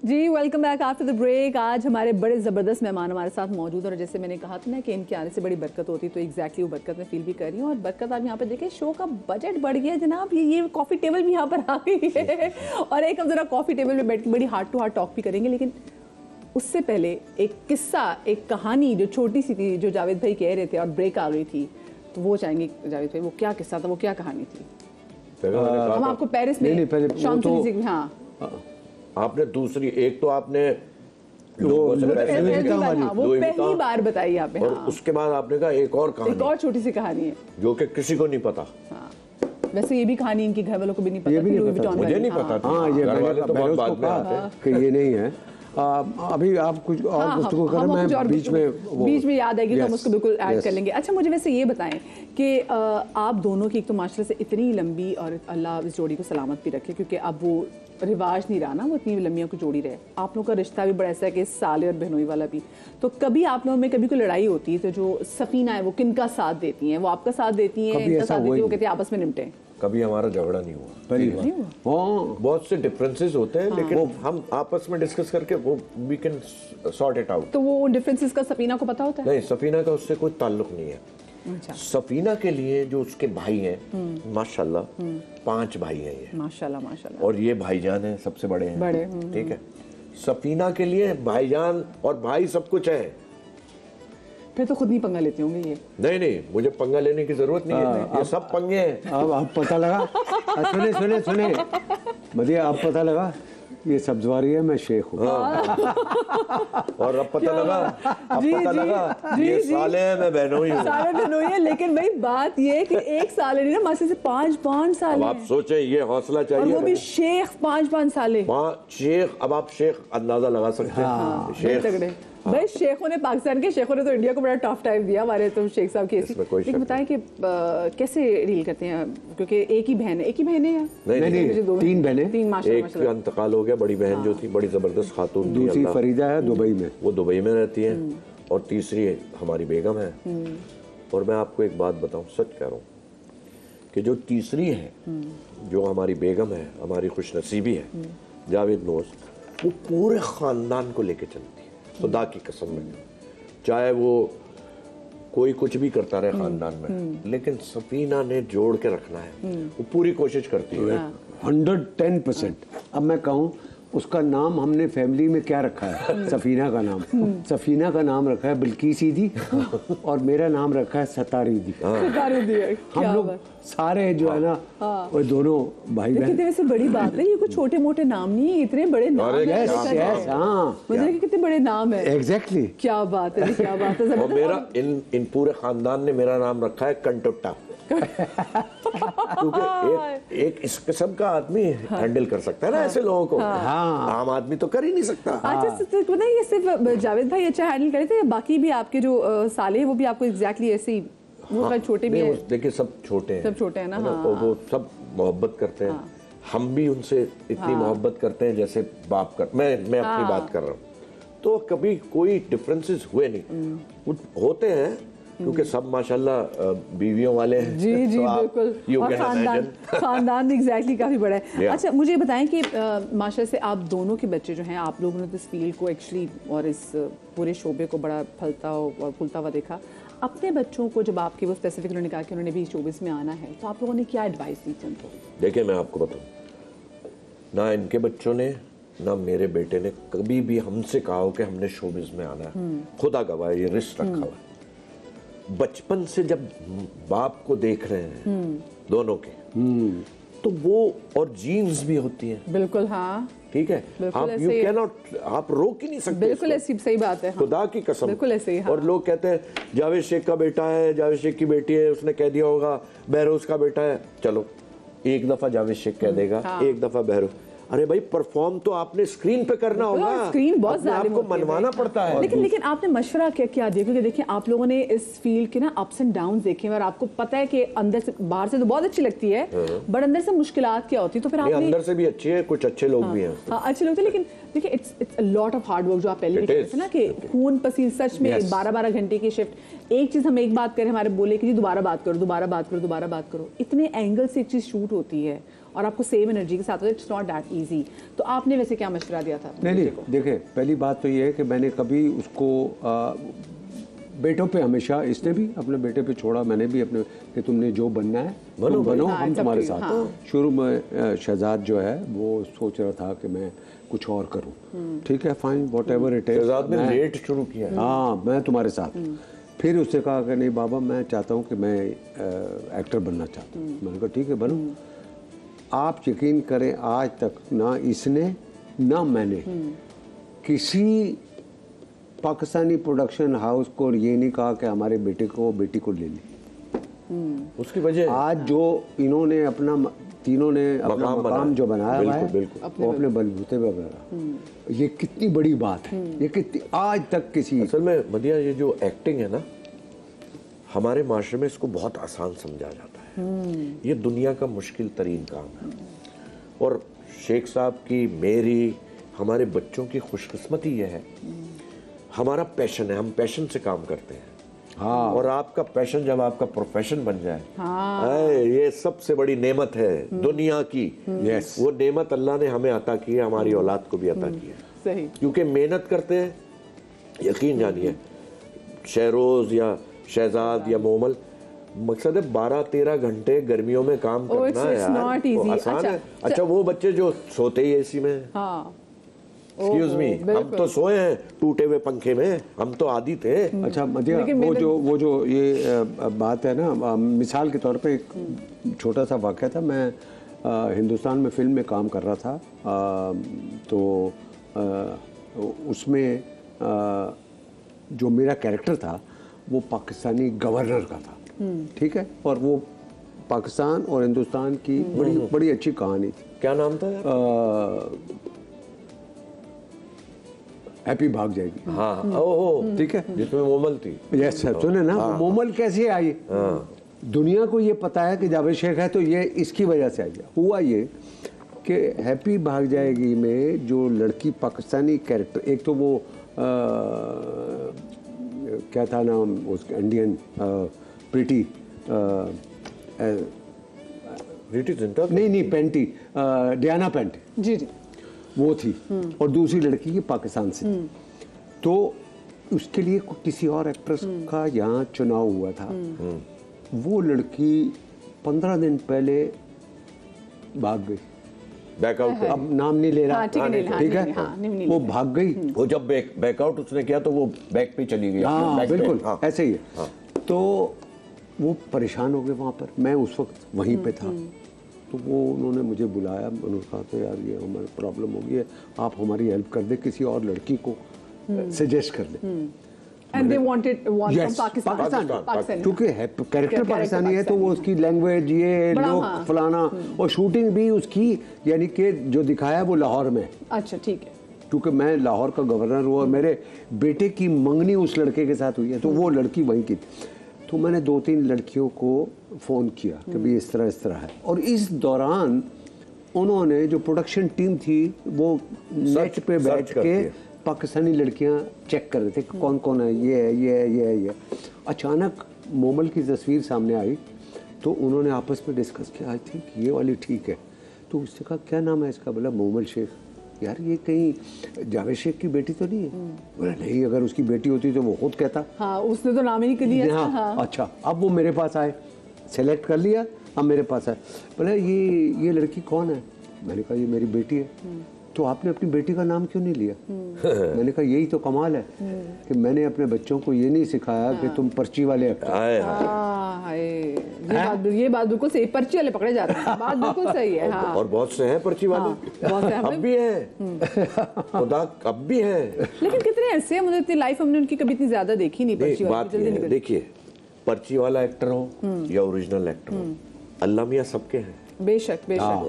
Ji welcome back after the break. आज हमारे बड़े ज़बरदस्त मेहमान हमारे साथ मौजूद हैं और जैसे मैंने कहा था ना कि इनके आने से बड़ी बरकत होती, तो एग्जैक्टली वो बरकत मैं फील भी कर रही हूँ। और बरकत आप यहाँ पे देखें, शो का बजट बढ़ गया जनाब। ये कॉफ़ी टेबल भी यहाँ पर आ गई है और एक हम ज़रा कॉफ़ी टेबल में बैठ के बड़ी हार्ट टू हार्ट टॉक भी करेंगे। लेकिन उससे पहले एक किस्सा, एक कहानी जो छोटी सी थी, जो जावेद भाई कह रहे थे और ब्रेक आ गई थी, तो वो चाहेंगे जावेद भाई, वो क्या किस्सा था, वो क्या कहानी थी? हम आपको पेरिस में हाँ आपने दूसरी, एक तो आपने वो पहली बार बताई आप, और उसके बाद आपने कहा एक और कहानी, एक और छोटी सी कहानी है जो कि किसी को नहीं पता। हाँ। वैसे ये भी कहानी इनके घर वालों को भी नहीं पता, मुझे नहीं पता। हाँ, ये घर वाले तो बहुत बाद में आते हैं कि ये नहीं है। अभी आप कुछ और गुफ्तगू करें, मैं बीच में याद आएगी तो हम उसको बिल्कुल ऐड कर लेंगे। अच्छा, मुझे वैसे ये बताएं कि आप दोनों की एक तो माशाल्लाह से इतनी लंबी, और अल्लाह इस जोड़ी को सलामत भी रखे, क्योंकि अब वो रिवाज नहीं रहा ना, वो इतनी लंबियों को जोड़ी रहे। आप लोगों का रिश्ता भी बड़ा ऐसा है कि साले और बहनोई वाला भी। तो कभी आप लोगों में कभी कोई लड़ाई होती है तो जो सफीना है वो किनका साथ देती हैं? वो आपका साथ देती हैं, इनका साथ देती है, वो कहते हैं आपस में निपटे? कभी हमारा झगड़ा नहीं हुआ। बहुत से डिफरेंसेस होते हैं, लेकिन हम आपस में डिस्कस करके वो we can sort it out. तो वो डिफरेंसेस का सफीना को पता होता है? नहीं, सफीना का उससे कोई ताल्लुक नहीं है। अच्छा। सफीना के लिए जो उसके भाई हैं, माशाल्लाह 5 भाई हैं ये, माशाल्लाह माशाल्लाह, और ये भाईजान हैं, सबसे बड़े हैं, बड़े। ठीक है। सफीना के लिए भाईजान और भाई सब कुछ है। फिर तो खुद नहीं पंगा लेते होंगे ये? नहीं, मुझे पंगा लेने की जरूरत नहीं है, ये सब पंगे हैं। अब आप पता लगा, सुने बढ़िया, अब पता लगा ये सब्जवारी है, मैं शेख हूँ। और अब पता लगा ये साले हैं, मैं बहनोई हूँ। साले बहनोई है, लेकिन भाई बात ये है कि एक साले नहीं ना, मासी से 5 साल। अब आप सोचें, ये हौसला चाहिए। और वो भी शेख 5 साले। शेख, अब आप शेख अंदाजा लगा सकते हैं। शेख भाई, शेखों ने, पाकिस्तान के शेखों ने तो इंडिया को बड़ा टफ टाइम दिया हमारे तो शेख साहब के। लेकिन बताएं कि कैसे डील करते हैं, क्योंकि एक ही बहन है या नहीं, 3 बहनें। 3 माशाल्लाह। एक का इंतकाल हो गया, बड़ी बहन जो थी बड़ी जबरदस्त खातून, दूसरी फरीदा है दुबई में, वो दुबई में रहती है, और तीसरी हमारी बेगम है। और मैं आपको एक बात बताऊं, सच कह रहा हूँ कि जो तीसरी है, जो हमारी बेगम है, हमारी खुशनसीबी है, जावेद नोज, वो पूरे खानदान को लेके चलती है, खुदा की कसम में। चाहे वो कोई कुछ भी करता रहे खानदान में, लेकिन सफीना ने जोड़ के रखना है, वो पूरी कोशिश करती है। 110%। अब मैं कहूँ उसका नाम हमने फैमिली में क्या रखा है? सफीना का नाम। सफीना का नाम रखा है बिल्किसी दी, और मेरा नाम रखा है सतारी दी। हम लोग सारे जो है ना, वो दोनों भाई बहन। कितने वैसे बड़ी बात है, ये कुछ छोटे मोटे नाम नहीं है, इतने बड़े नाम है। कितने बड़े नाम है। एग्जैक्टली, क्या बात है, क्या बात है। और मेरा इन पूरे खानदान ने मेरा नाम रखा है कंटोट्टा, क्योंकि एक इस किस्म का आदमी हैंडल कर सकता है ना ऐसे लोगों को। आम आदमी तो कर ही नहीं सकता। अच्छा, तो नहीं, ये सिर्फ जावेद भाई अच्छा हैंडल करे थे, बाकी भी आपके जो साले हैं वो भी आपको एग्जैक्टली ऐसे ही? वो छोटे भी हैं? देखिए, सब छोटे हैं, सब छोटे हैं ना। वो सब मोहब्बत करते हैं। हम भी उनसे इतनी मोहब्बत करते हैं जैसे बाप कर। मैं अपनी बात कर रहा हूँ, तो कभी कोई डिफरेंसेस हुए नहीं। होते हैं क्योंकि सब माशाल्लाह बीवियों वाले हैं। जी बिल्कुल, और खानदान एग्जैक्टली काफी बड़ा है। अच्छा, मुझे बताएं कि माशाल्लाह से आप दोनों के बच्चे जो हैं, आप लोगों ने तो इस फील्ड को एक्चुअली और इस पूरे शोबे को बड़ा फलता और फूलता हुआ देखा। अपने बच्चों को जब आपके वो स्पेसिफिक उन्होंने कहा कि उन्होंने भी शोबिस में आना है, तो आप लोगों ने क्या एडवाइस दी थी उनको? देखिए, मैं आपको बताऊं, ना इनके बच्चों ने ना मेरे बेटे ने कभी भी हमसे कहा हो कि हमने शोबिस में आना है। खुदा गवाह, ये रिस्क रखा हुआ है। बचपन से जब बाप को देख रहे हैं दोनों के, तो वो, और जीन्स भी होती है। बिल्कुल, हाँ, ठीक है। आप यू कैन नॉट, आप रोक ही नहीं सकते। बिल्कुल ऐसी सही बात है, खुदा की कसम, बिल्कुल ऐसे ही। और लोग कहते हैं जावेद शेख का बेटा है, जावेद शेख की बेटी है, उसने कह दिया होगा बहरोज का बेटा है। चलो, एक दफा जावेद शेख कह देगा, एक दफा बहरोज। अरे भाई, परफॉर्म तो आपने स्क्रीन पे करना होगा। स्क्रीन बहुत आपको मनवाना पड़ता है। लेकिन आपने मशवरा क्या दिया? क्योंकि देखिए, आप लोगों ने इस फील्ड के ना अप्स एंड डाउन देखे हैं, और आपको पता है कि अंदर से, बाहर से तो बहुत अच्छी लगती है, बट अंदर से मुश्किलात क्या होती है। तो फिर आपने, अंदर से भी अच्छी है, कुछ अच्छे लोग भी हैं। अच्छे लोग थे, लेकिन देखिए it's a lot of hard work, जो आप पहले भी कहते थे ना कि खून पसीना, सच में 12-12 घंटे की शिफ्ट। एक चीज हम एक बात करें, हमारे बोले कि जी दोबारा बात करो, इतने एंगल से एक चीज शूट होती है, और आपको सेम एनर्जी के साथ इट्स नॉट दैट इजी। तो आपने वैसे क्या मशवरा दिया था? नहीं, देखिए पहली बात तो ये है कि मैंने कभी उसको बेटों पे हमेशा, इसने भी अपने बेटे पे छोड़ा, मैंने भी अपने, कि तुमने जो बनना है तुम बनो, हम तुम्हारे साथ। शुरू में शहजाद जो है वो सोच रहा था कि मैं कुछ और करूं, ठीक है fine whatever it is. Shahzad ने लेट शुरू किया, हाँ मैं तुम्हारे साथ। फिर उसने कहा कि नहीं बाबा मैं चाहता हूँ कि मैं एक्टर बनना चाहता हूँ। मैंने कहा ठीक है बनो। आप यकीन करें आज तक ना इसने ना मैंने किसी पाकिस्तानी प्रोडक्शन हाउस को ये नहीं कहा कि हमारे बेटे को बेटी को ले ली। उसकी वजह आज जो इन्होंने अपना, तीनों ने अपना मकाम जो बनाया हुआ है वो अपने बलबूते पे बना। ये कितनी बड़ी बात है, ये कितनी आज तक किसी, असल में मदिया ये जो एक्टिंग है ना हमारे माशरे में इसको बहुत आसान समझा जाता है। ये दुनिया का मुश्किल तरीन काम है और शेख साहब की, मेरी, हमारे बच्चों की खुशकिस्मती ये है, हमारा पैशन है, हम पैशन से काम करते हैं। हाँ। और आपका पैशन जब आपका प्रोफेशन बन जाए, ये सबसे बड़ी नेमत है दुनिया की। यस, वो नेमत अल्लाह ने हमें अता की है, हमारी औलाद को भी अता की है। सही। क्योंकि मेहनत करते हैं, यकीन जानिए शहरोज या शहजाद या मोमल, मकसद है 12-13 घंटे गर्मियों में काम करना है यार, वो आसान है। अच्छा वो बच्चे जो सोते ही एसी में, एक्सक्यूज मी, हम तो सोए हैं टूटे हुए पंखे में, हम तो आदी थे। अच्छा मदिया, वो जो ये बात है ना, मिसाल के तौर पे एक छोटा सा वाक़या था। मैं हिंदुस्तान में फिल्म में काम कर रहा था, तो उसमें जो मेरा कैरेक्टर था वो पाकिस्तानी गवर्नर का था, ठीक है, और वो पाकिस्तान और हिंदुस्तान की बड़ी अच्छी कहानी थी। क्या नाम था यार? हैप्पी भाग जाएगी। हाँ, ओहो, ठीक है, जिसमें मोमल थी। यस सर, सुने ना, मोमल कैसे आई? दुनिया को ये पता है कि जावेद शेख है तो ये इसकी वजह से आई। हुआ ये कि हैप्पी भाग जाएगी में जो लड़की पाकिस्तानी कैरेक्टर, एक तो वो क्या था नाम उसका, इंडियन प्रीटी, नहीं पेंटी, डियाना पेंटी जी जी, वो थी, और दूसरी लड़की की पाकिस्तान से। तो उसके लिए किसी और एक्ट्रेस का यहाँ चुनाव हुआ था। वो लड़की 15 दिन पहले भाग गई, बैकआउट, अब नाम नहीं ले रहा, ठीक है, वो भाग गई। वो जब बैकआउट उसने किया तो वो बैक पे चली गई। हाँ बिल्कुल, ऐसे ही है। तो वो परेशान हो गए वहाँ पर, मैं उस वक्त वहीं पे था। तो वो उन्होंने मुझे बुलाया, उन्होंने कहा कि यार ये हमारी प्रॉब्लम हो गई है, आप हमारी हेल्प कर दे, किसी और लड़की को सजेस्ट कर दे। And they wanted one from Pakistan, Pakistan, क्योंकि कैरेक्टर पाकिस्तानी है तो वो उसकी लैंग्वेज, ये लोग फलाना, और शूटिंग भी उसकी, यानी कि जो दिखाया वो लाहौर में। अच्छा ठीक है, क्योंकि मैं लाहौर का गवर्नर हूँ और मेरे बेटे की मंगनी उस लड़के के साथ हुई है, तो वो लड़की वहीं की। तो मैंने 2-3 लड़कियों को फ़ोन किया कि भाई इस तरह है, और इस दौरान उन्होंने, जो प्रोडक्शन टीम थी, वो नेट पे बैठ के पाकिस्तानी लड़कियां चेक कर रहे थे कि कौन कौन है, ये है, ये है, ये है, ये। अचानक मोमल की तस्वीर सामने आई तो उन्होंने आपस में डिस्कस किया, आई थिंक ये वाली ठीक है। तो उसने कहा क्या नाम है इसका? बोला मोमल शेख। यार ये कहीं जावेद शेख की बेटी तो नहीं है? बोला नहीं, अगर उसकी बेटी होती तो वो खुद कहता। हाँ, उसने तो नाम ही नहीं लिया। हाँ, अच्छा, अब वो मेरे पास आए, सेलेक्ट कर लिया, अब मेरे पास आए, बोला ये लड़की कौन है? मैंने कहा ये मेरी बेटी है। तो आपने अपनी बेटी का नाम क्यों नहीं लिया? मैंने कहा यही तो कमाल है कि मैंने अपने बच्चों को ये नहीं सिखाया कि तुम पर्ची वाले एक्टर। ये बात बिल्कुल सही, पर्ची वाले पकड़े जाते हैं, बात बिल्कुल सही है। हाँ। और बहुत से हैं पर्ची वाले, बहुत से अब भी हैं, खुदा अब भी हैं। लेकिन कितने ऐसे हैं, मुझे इतनी लाइफ हमने उनकी कभी इतनी ज्यादा देखी नहीं। पर्ची वाले, देखिए, पर्ची वाला एक्टर हो या ओरिजिनल एक्टर हो, अल्लाह मियां सबके हैं। बेशक बेशक।